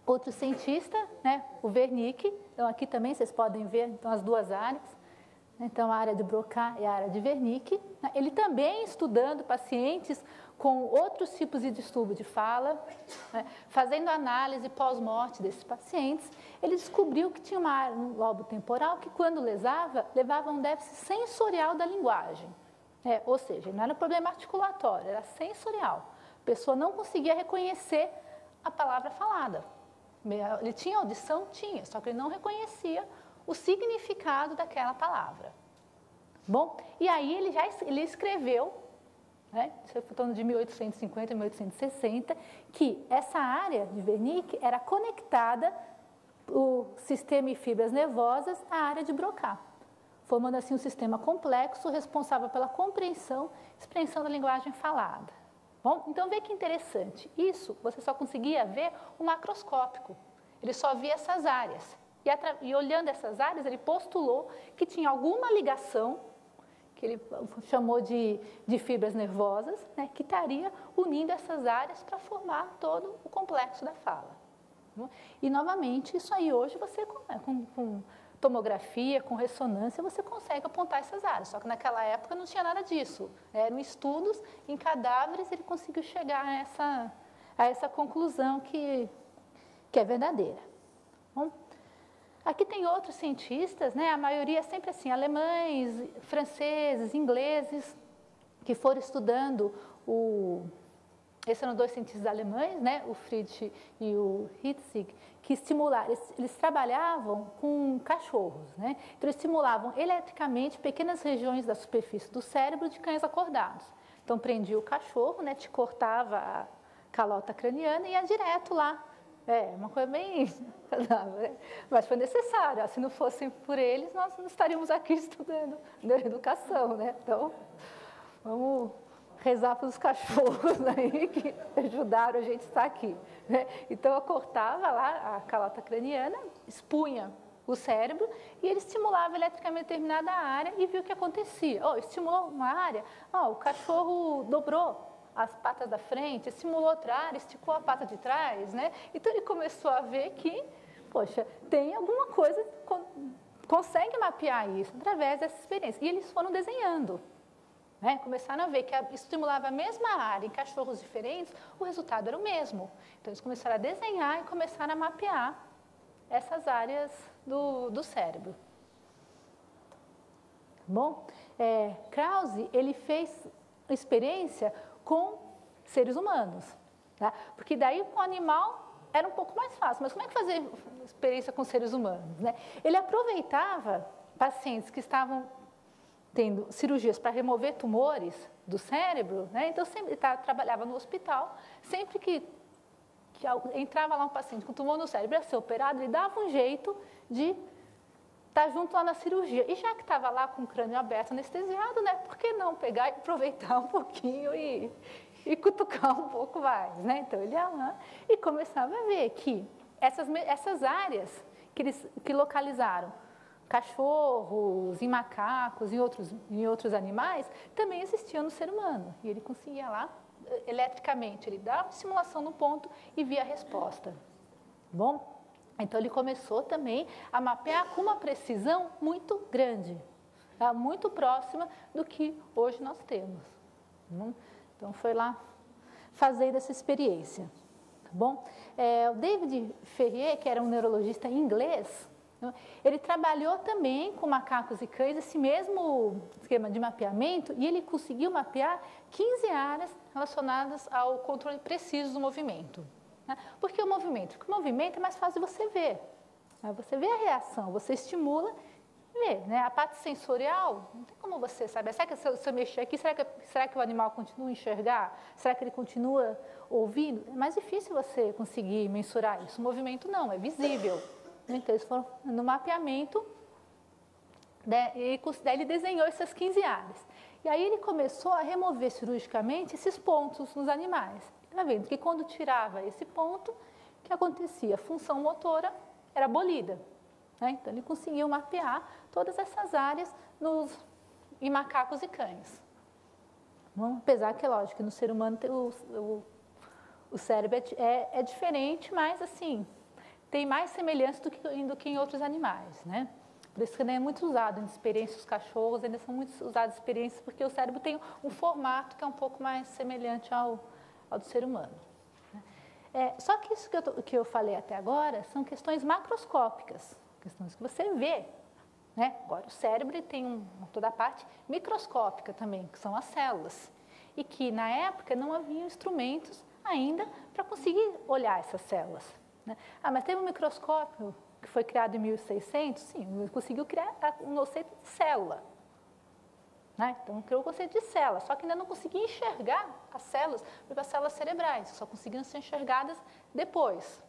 Outro cientista, né, o Wernicke, então aqui também vocês podem ver então, as duas áreas, então a área de Broca e a área de Wernicke, né, ele também estudando pacientes com outros tipos de distúrbio de fala, né, fazendo análise pós-morte desses pacientes, ele descobriu que tinha uma área no lobo temporal que quando levava a um déficit sensorial da linguagem, ou seja, não era um problema articulatório, era sensorial, a pessoa não conseguia reconhecer a palavra falada. Ele tinha audição? Tinha, só que ele não reconhecia o significado daquela palavra. Bom, e aí ele escreveu, né, falando de 1850 a 1860, que essa área de Wernicke era conectada, o sistema e fibras nervosas, à área de Broca, formando assim um sistema complexo responsável pela compreensão e expressão da linguagem falada. Bom, então, vê que interessante. Isso você só conseguia ver o macroscópico. Ele só via essas áreas. E olhando essas áreas, ele postulou que tinha alguma ligação, que ele chamou de fibras nervosas, né, que estaria unindo essas áreas para formar todo o complexo da fala. E, novamente, isso aí hoje você, com tomografia, com ressonância, você consegue apontar essas áreas. Só que naquela época não tinha nada disso. Eram estudos em cadáveres, ele conseguiu chegar a essa conclusão que é verdadeira. Bom, aqui tem outros cientistas, né? A maioria é sempre assim, alemães, franceses, ingleses, que foram estudando esses eram dois cientistas alemães, né, o Friedrich e o Hitzig, que estimularam, eles trabalhavam com cachorros, né? Então eles estimulavam eletricamente pequenas regiões da superfície do cérebro de cães acordados. Então prendia o cachorro, né, te cortava a calota craniana e ia direto lá. Uma coisa bem mas foi necessário. Se não fossem por eles, nós não estaríamos aqui estudando educação, né? Então, vamos rezar para os cachorros aí que ajudaram a gente a estar aqui, né? Então eu cortava lá a calota craniana, expunha o cérebro e ele estimulava eletricamente determinada área e viu o que acontecia. Estimulou uma área, o cachorro dobrou as patas da frente, estimulou outra área, esticou a pata de trás, né? Então ele começou a ver que, poxa, tem alguma coisa, consegue mapear isso através dessa experiência. E eles foram desenhando. Começaram a ver que estimulava a mesma área em cachorros diferentes, o resultado era o mesmo. Então, eles começaram a desenhar e começaram a mapear essas áreas do cérebro. Bom, Krause, ele fez experiência com seres humanos, tá? Porque daí com o animal era um pouco mais fácil, mas como é que fazer experiência com seres humanos, né? Ele aproveitava pacientes que estavam tendo cirurgias para remover tumores do cérebro, né? Então sempre trabalhava no hospital, sempre que entrava lá um paciente com tumor no cérebro, ia ser operado, ele dava um jeito de estar junto lá na cirurgia. E já que estava lá com o crânio aberto, anestesiado, né? Por que não pegar e aproveitar um pouquinho e cutucar um pouco mais, né? Então ele ia lá e começava a ver que essas áreas que localizaram cachorros, em macacos, em outros animais, também existiam no ser humano. E ele conseguia lá, eletricamente, ele dava estimulação no ponto e via a resposta. Bom, então ele começou também a mapear com uma precisão muito grande, tá? Muito próxima do que hoje nós temos. Então foi lá fazer essa experiência. Tá bom? O David Ferrier, que era um neurologista inglês, ele trabalhou também com macacos e cães, esse mesmo esquema de mapeamento, e ele conseguiu mapear 15 áreas relacionadas ao controle preciso do movimento. Por que o movimento? Porque o movimento é mais fácil de você ver. Você vê a reação, você estimula e vê, né? A parte sensorial, não tem como você saber. Será que se eu mexer aqui, será que o animal continua a enxergar? Será que ele continua ouvindo? É mais difícil você conseguir mensurar isso. O movimento não, é visível. Então, eles foram no mapeamento, né, e daí ele desenhou essas 15 áreas. E aí ele começou a remover cirurgicamente esses pontos nos animais. Está vendo que quando tirava esse ponto, o que acontecia? A função motora era abolida. Né? Então, ele conseguiu mapear todas essas áreas em macacos e cães. Bom, apesar que, lógico, no ser humano o cérebro é diferente, mas assim, tem mais semelhança do que em outros animais, né? Por isso que ainda é muito usado em experiências, os cachorros ainda são muito usados em experiências, porque o cérebro tem um formato que é um pouco mais semelhante ao do ser humano. Só que isso que eu falei até agora são questões macroscópicas, questões que você vê, né? Agora, o cérebro tem toda a parte microscópica também, que são as células, e que na época não havia instrumentos ainda para conseguir olhar essas células, né? Mas teve um microscópio que foi criado em 1600, sim, conseguiu criar um conceito de célula, né? Então, criou o conceito de célula, só que ainda não conseguia enxergar as células, porque as células cerebrais só conseguiam ser enxergadas depois,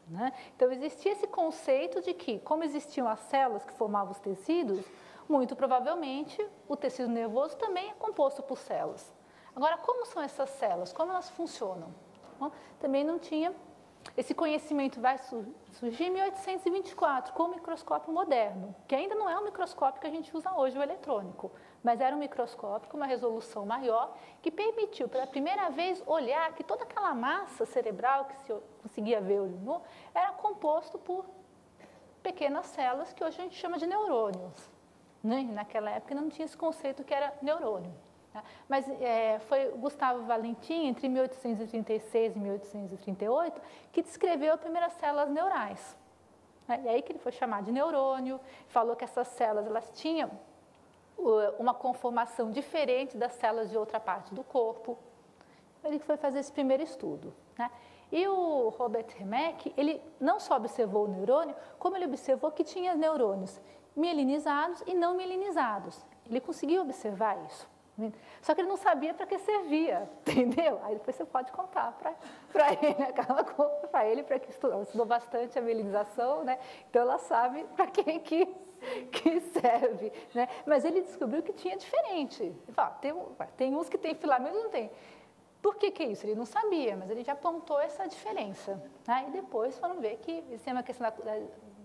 né? Então, existia esse conceito de que, como existiam as células que formavam os tecidos, muito provavelmente o tecido nervoso também é composto por células. Agora, como são essas células? Como elas funcionam? Bom, também não tinha. Esse conhecimento vai surgir em 1824, com o microscópio moderno, que ainda não é o microscópio que a gente usa hoje, o eletrônico, mas era um microscópio com uma resolução maior, que permitiu, pela primeira vez, olhar que toda aquela massa cerebral que se conseguia ver olho nu, era composto por pequenas células, que hoje a gente chama de neurônios, né? Naquela época não tinha esse conceito que era neurônio. Mas foi Gustavo Valentim, entre 1836 e 1838, que descreveu as primeiras células neurais. E aí que ele foi chamado de neurônio, falou que essas células elas tinham uma conformação diferente das células de outra parte do corpo. Ele foi fazer esse primeiro estudo, né? E o Robert Remek, ele não só observou o neurônio, como ele observou que tinha neurônios mielinizados e não mielinizados. Ele conseguiu observar isso. Só que ele não sabia para que servia, entendeu? Aí depois você pode contar para ele, aquela coisa para ele, para que estudou bastante a mielinização, né? Então ela sabe para que serve, né? Mas ele descobriu que tinha diferente. Ele fala, tem uns que tem filamento e não tem. Por que é isso? Ele não sabia, mas ele já apontou essa diferença, né? E depois foram ver que isso é uma questão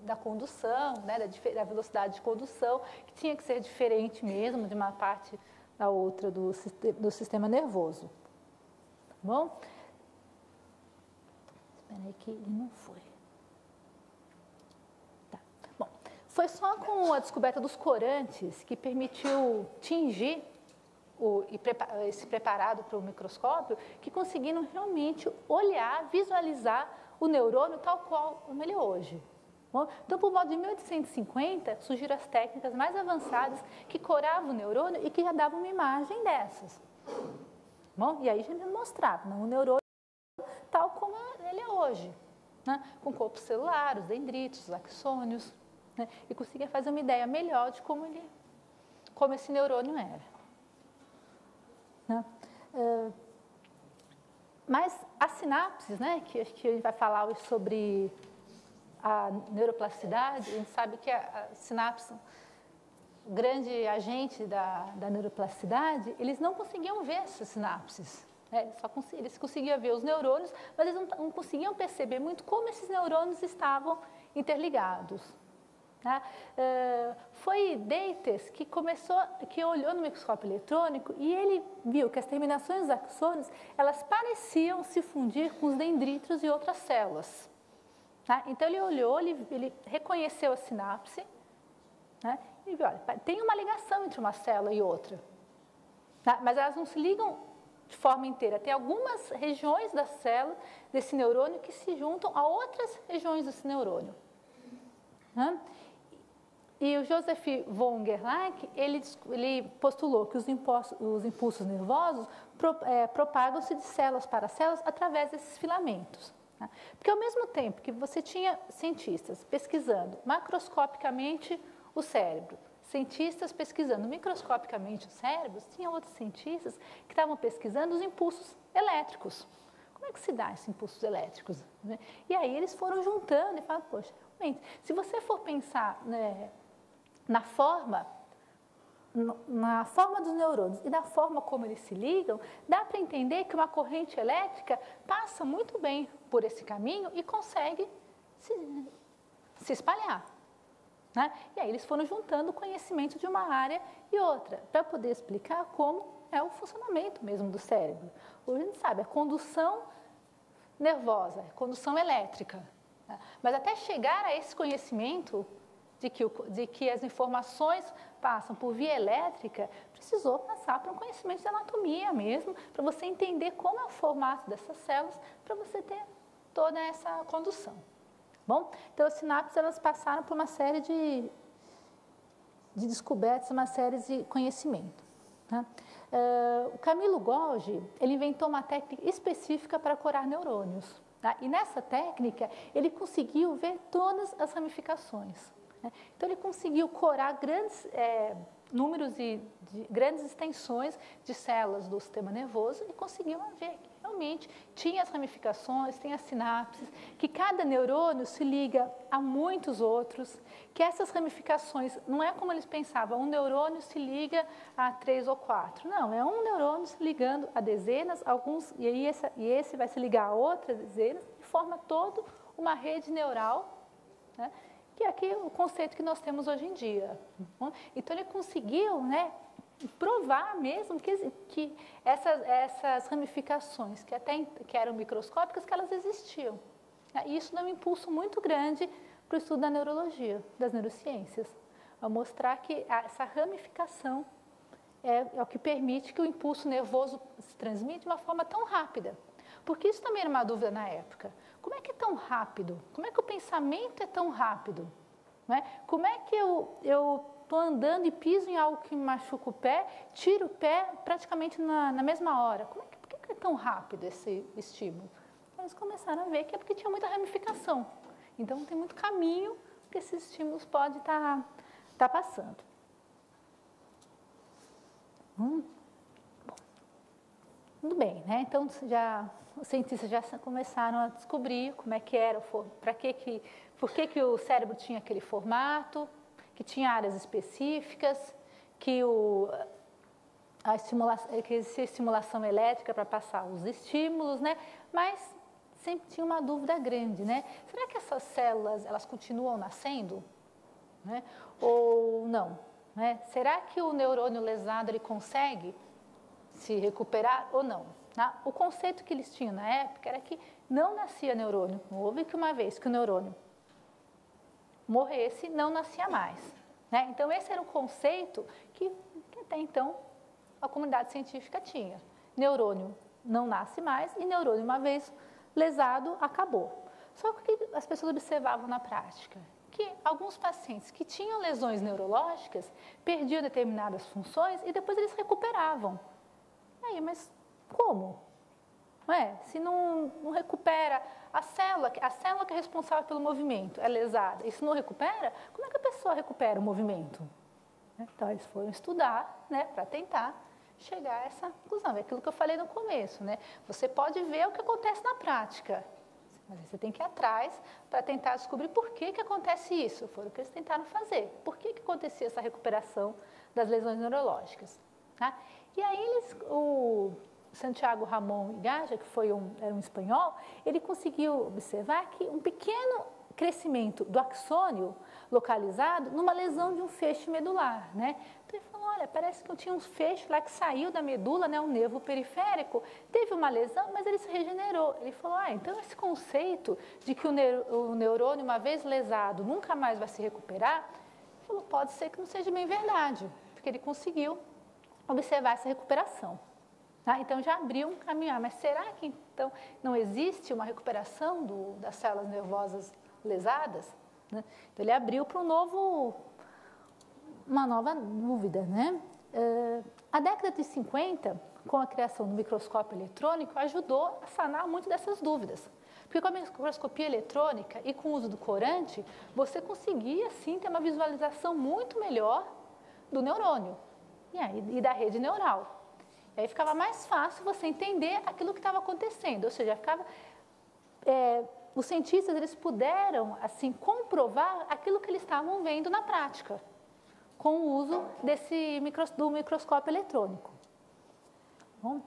da condução, né? Da velocidade de condução, que tinha que ser diferente mesmo de uma parte da outra do sistema nervoso. Tá bom? Espera aí que ele não foi. Tá. Bom, foi só com a descoberta dos corantes que permitiu tingir esse preparado para o microscópio, que conseguiram realmente olhar, visualizar o neurônio tal qual como ele é hoje. Bom, então, por volta de 1850, surgiram as técnicas mais avançadas que coravam o neurônio e que já davam uma imagem dessas. Bom, e aí já me mostrava, o neurônio tal como ele é hoje, né? Com corpo celular, os dendritos, os axônios, né? E conseguia fazer uma ideia melhor de como esse neurônio era. Né? Mas as sinapses, né, que acho que a gente vai falar hoje sobre a neuroplasticidade, a gente sabe que a sinapse, o grande agente da neuroplasticidade, eles não conseguiam ver essas sinapses, né? Eles conseguiam ver os neurônios, mas eles não conseguiam perceber muito como esses neurônios estavam interligados. Tá? Foi Deites que olhou no microscópio eletrônico e ele viu que as terminações dos axônios, elas pareciam se fundir com os dendritos e outras células. Tá? Então, ele olhou, ele reconheceu a sinapse, né? E viu, olha, tem uma ligação entre uma célula e outra, tá? Mas elas não se ligam de forma inteira. Tem algumas regiões da célula, desse neurônio, que se juntam a outras regiões desse neurônio. Né? E o Joseph von Gerlach, ele postulou que os impulsos nervosos propagam-se de células para células através desses filamentos. Porque ao mesmo tempo que você tinha cientistas pesquisando macroscopicamente o cérebro, cientistas pesquisando microscopicamente os cérebros, tinha outros cientistas que estavam pesquisando os impulsos elétricos. Como é que se dá esses impulsos elétricos? E aí eles foram juntando e falaram, poxa, realmente, se você for pensar, né, na forma dos neurônios e da forma como eles se ligam, dá para entender que uma corrente elétrica passa muito bem por esse caminho e consegue se espalhar. Né? E aí eles foram juntando o conhecimento de uma área e outra, para poder explicar como é o funcionamento mesmo do cérebro. Hoje a gente sabe, a condução nervosa, a condução elétrica. Mas até chegar a esse conhecimento de que as informações passam por via elétrica, precisou passar por um conhecimento de anatomia mesmo, para você entender como é o formato dessas células, para você ter toda essa condução. Bom, então as sinapses elas passaram por uma série de descobertas, uma série de conhecimento. Tá? O Camilo Golgi, ele inventou uma técnica específica para corar neurônios. Tá? E nessa técnica, ele conseguiu ver todas as ramificações. Né? Então, ele conseguiu corar grandes números de grandes extensões de células do sistema nervoso e conseguiu ver que realmente tinha as ramificações, tem as sinapses, que cada neurônio se liga a muitos outros, que essas ramificações, não é como eles pensavam, um neurônio se liga a 3 ou 4. Não, é um neurônio se ligando a dezenas, alguns, e esse vai se ligar a outras dezenas, e forma toda uma rede neural, né? Que é aqui o conceito que nós temos hoje em dia. Então, ele conseguiu, né, provar mesmo que essas ramificações, que eram microscópicas, que elas existiam. E isso dá um impulso muito grande para o estudo da neurologia, das neurociências, a mostrar que essa ramificação é o que permite que o impulso nervoso se transmita de uma forma tão rápida. Porque isso também era uma dúvida na época. Como é que é tão rápido? Como é que o pensamento é tão rápido? Não é? Como é que eu estou andando e piso em algo que me machuca o pé, tiro o pé praticamente na mesma hora? Por que é tão rápido esse estímulo? Eles começaram a ver que é porque tinha muita ramificação. Então, tem muito caminho que esses estímulos podem estar passando. Bom, tudo bem, né? Então, os cientistas já começaram a descobrir como é que era, por que o cérebro tinha aquele formato, que tinha áreas específicas, que existia estimulação elétrica para passar os estímulos, né? Mas sempre tinha uma dúvida grande, né? Será que essas células, elas continuam nascendo? Né? Ou não? Né? Será que o neurônio lesado, ele consegue se recuperar ou não? Tá? O conceito que eles tinham na época era que não nascia neurônio. Não houve que uma vez que o neurônio morresse, não nascia mais. Né? Então, esse era o conceito que até então a comunidade científica tinha. Neurônio não nasce mais e neurônio, uma vez lesado, acabou. Só que as pessoas observavam na prática que alguns pacientes que tinham lesões neurológicas perdiam determinadas funções e depois eles recuperavam. Aí, mas como? Não é? Se não recupera a célula que é responsável pelo movimento, é lesada, e se não recupera, como é que a pessoa recupera o movimento? Então, eles foram estudar, né, para tentar chegar a essa conclusão. É aquilo que eu falei no começo, né? Você pode ver o que acontece na prática, mas você tem que ir atrás para tentar descobrir por que acontece isso. Foi o que eles tentaram fazer. Por que acontecia essa recuperação das lesões neurológicas? Tá? E aí o Santiago Ramon Igaja, que era um espanhol, ele conseguiu observar que um pequeno crescimento do axônio localizado numa lesão de um feixe medular, né? Então ele falou, olha, parece que eu tinha um feixe lá que saiu da medula, né, um nervo periférico, teve uma lesão, mas ele se regenerou. Ele falou, então esse conceito de que o neurônio, uma vez lesado, nunca mais vai se recuperar, ele falou, pode ser que não seja bem verdade, porque ele conseguiu observar essa recuperação. Tá? Então, já abriu um caminho. Mas será que, então, não existe uma recuperação das células nervosas lesadas? Né? Então, ele abriu para uma nova dúvida. Né? A década de 50, com a criação do microscópio eletrônico, ajudou a sanar muito dessas dúvidas. Porque com a microscopia eletrônica e com o uso do corante, você conseguia, sim, ter uma visualização muito melhor do neurônio e da rede neural. E aí ficava mais fácil você entender aquilo que estava acontecendo, ou seja, os cientistas eles puderam assim comprovar aquilo que eles estavam vendo na prática, com o uso do microscópio eletrônico. Bom,